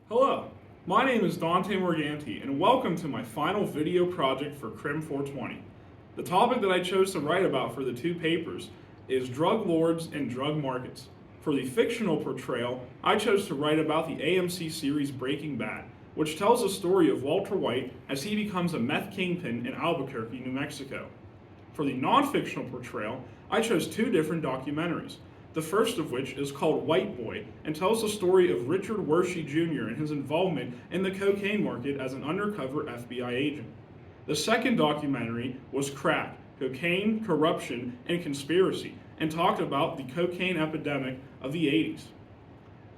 Hello, my name is Dante Morganti, and welcome to my final video project for CRIM 420. The topic that I chose to write about for the two papers is drug lords and drug markets. For the fictional portrayal, I chose to write about the AMC series Breaking Bad, which tells the story of Walter White as he becomes a meth kingpin in Albuquerque, New Mexico. For the non-fictional portrayal, I chose two different documentaries. The first of which is called White Boy and tells the story of Richard Wershey Jr. and his involvement in the cocaine market as an undercover FBI agent. The second documentary was Crack, Cocaine, Corruption, and Conspiracy, and talked about the cocaine epidemic of the 80s.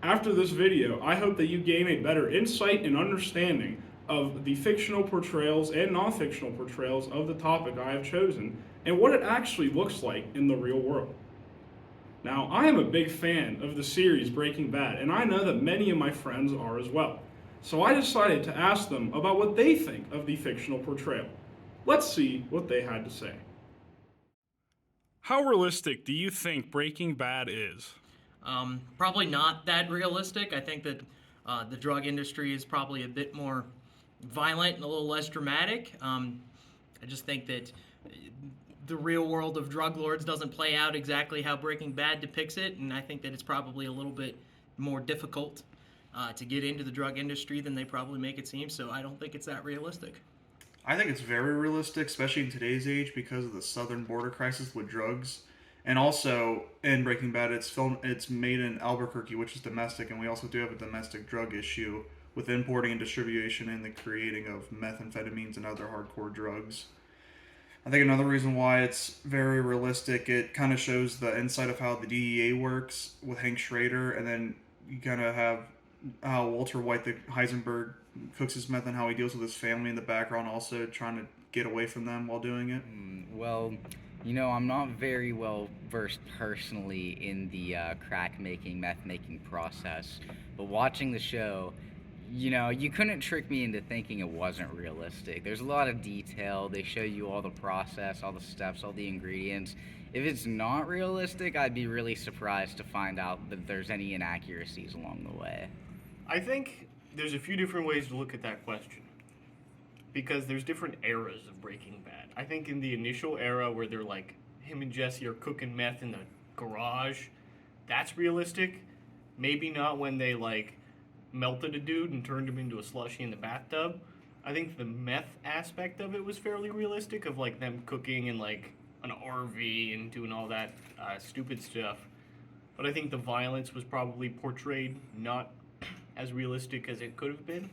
After this video, I hope that you gain a better insight and understanding of the fictional portrayals and non-fictional portrayals of the topic I have chosen and what it actually looks like in the real world. Now, I am a big fan of the series Breaking Bad, and I know that many of my friends are as well. So I decided to ask them about what they think of the fictional portrayal. Let's see what they had to say. How realistic do you think Breaking Bad is? Probably not that realistic. I think that the drug industry is probably a bit more violent and a little less dramatic. I just think that the real world of drug lords doesn't play out exactly how Breaking Bad depicts it, and I think that it's probably a little bit more difficult to get into the drug industry than they probably make it seem, so I don't think it's that realistic. I think it's very realistic, especially in today's age, because of the southern border crisis with drugs. And also in Breaking Bad, it's made in Albuquerque, which is domestic, and we also do have a domestic drug issue with importing and distribution and the creating of methamphetamines and other hardcore drugs. I think another reason why it's very realistic, it kind of shows the insight of how the DEA works with Hank Schrader, and then you kind of have how Walter White, the Heisenberg, cooks his meth and how he deals with his family in the background, also trying to get away from them while doing it. Well, I'm not very well versed personally in the crack making, meth making process, but watching the show, you couldn't trick me into thinking it wasn't realistic. There's a lot of detail. They show you all the process, all the steps, all the ingredients. If it's not realistic, I'd be really surprised to find out that there's any inaccuracies along the way. I think there's a few different ways to look at that question because there's different eras of Breaking Bad. I think in the initial era where they're like him and Jesse are cooking meth in the garage, that's realistic. Maybe not when they like melted a dude and turned him into a slushie in the bathtub. I think the meth aspect of it was fairly realistic, of like them cooking in like an RV and doing all that stupid stuff. But I think the violence was probably portrayed not as realistic as it could have been,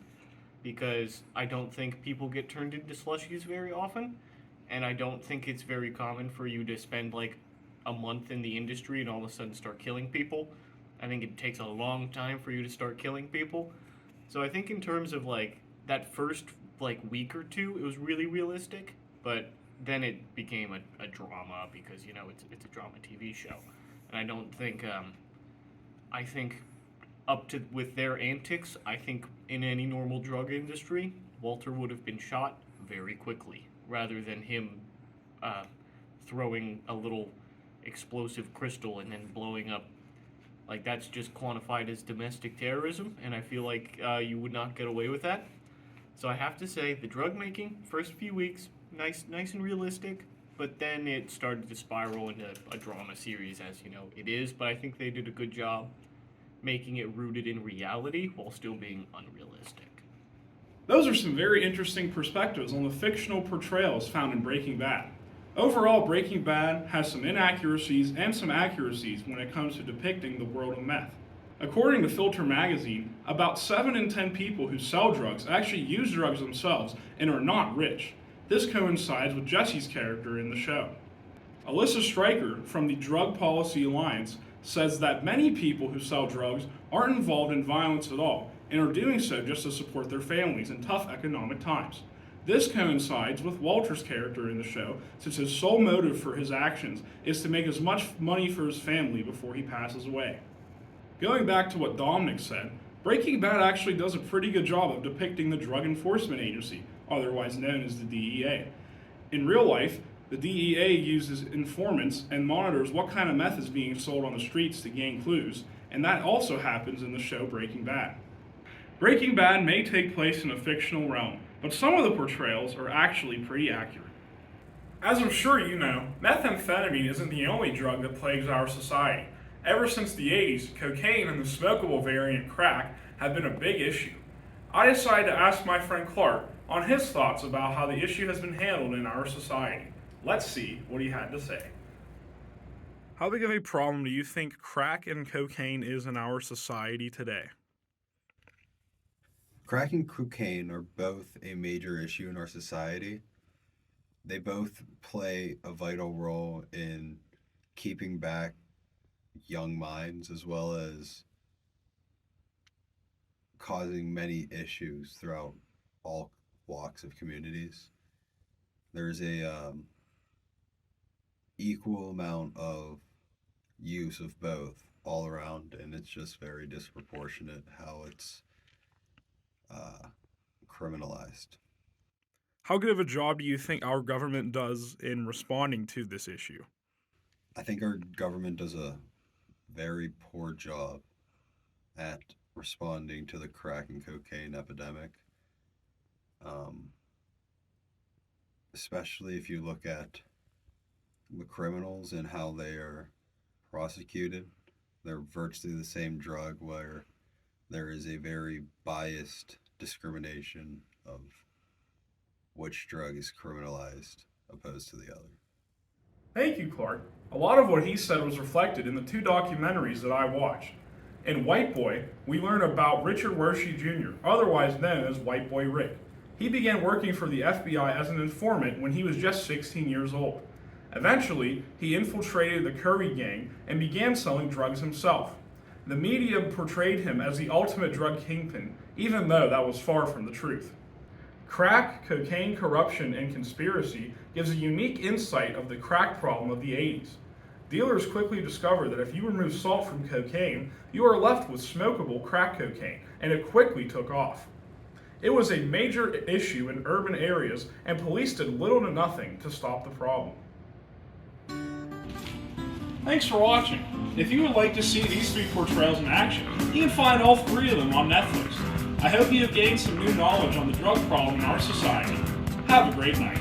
because I don't think people get turned into slushies very often, and I don't think it's very common for you to spend like a month in the industry and all of a sudden start killing people. I think it takes a long time for you to start killing people. So I think in terms of like that first like week or two, it was really realistic, but then it became a drama because it's a drama TV show, and I don't think I think up to with their antics, I think in any normal drug industry, Walter would have been shot very quickly rather than him throwing a little explosive crystal and then blowing up. Like, that's just quantified as domestic terrorism, and I feel like you would not get away with that. So I have to say, the drug making, first few weeks, nice and realistic, but then it started to spiral into a drama series, as it is. But I think they did a good job making it rooted in reality while still being unrealistic. Those are some very interesting perspectives on the fictional portrayals found in Breaking Bad. Overall, Breaking Bad has some inaccuracies and some accuracies when it comes to depicting the world of meth. According to Filter magazine, about 7 in 10 people who sell drugs actually use drugs themselves and are not rich. This coincides with Jesse's character in the show. Alyssa Stryker from the Drug Policy Alliance says that many people who sell drugs aren't involved in violence at all and are doing so just to support their families in tough economic times. This coincides with Walter's character in the show, since his sole motive for his actions is to make as much money for his family before he passes away. Going back to what Dominic said, Breaking Bad actually does a pretty good job of depicting the Drug Enforcement Agency, otherwise known as the DEA. In real life, the DEA uses informants and monitors what kind of meth is being sold on the streets to gain clues, and that also happens in the show Breaking Bad. Breaking Bad may take place in a fictional realm, but some of the portrayals are actually pretty accurate. As I'm sure you know, methamphetamine isn't the only drug that plagues our society. Ever since the 80s, cocaine and the smokable variant crack have been a big issue. I decided to ask my friend Clark on his thoughts about how the issue has been handled in our society. Let's see what he had to say. How big of a problem do you think crack and cocaine is in our society today? Crack and cocaine are both a major issue in our society. They both play a vital role in keeping back young minds as well as causing many issues throughout all walks of communities. There's a equal amount of use of both all around, and it's just very disproportionate how it's criminalized. How good of a job do you think our government does in responding to this issue? I think our government does a very poor job at responding to the crack and cocaine epidemic. Especially if you look at the criminals and how they are prosecuted. They're virtually the same drug where there is a very biased discrimination of which drug is criminalized opposed to the other. Thank you, Clark. A lot of what he said was reflected in the two documentaries that I watched. In White Boy, we learn about Richard Wershey Jr., otherwise known as White Boy Rick. He began working for the FBI as an informant when he was just 16 years old. Eventually, he infiltrated the Curry gang and began selling drugs himself. The media portrayed him as the ultimate drug kingpin, even though that was far from the truth. Crack, cocaine, corruption, and conspiracy gives a unique insight of the crack problem of the 80s. Dealers quickly discovered that if you remove salt from cocaine, you are left with smokable crack cocaine, and it quickly took off. It was a major issue in urban areas, and police did little to nothing to stop the problem. Thanks for watching. If you would like to see these three portrayals in action, you can find all three of them on Netflix. I hope you have gained some new knowledge on the drug problem in our society. Have a great night.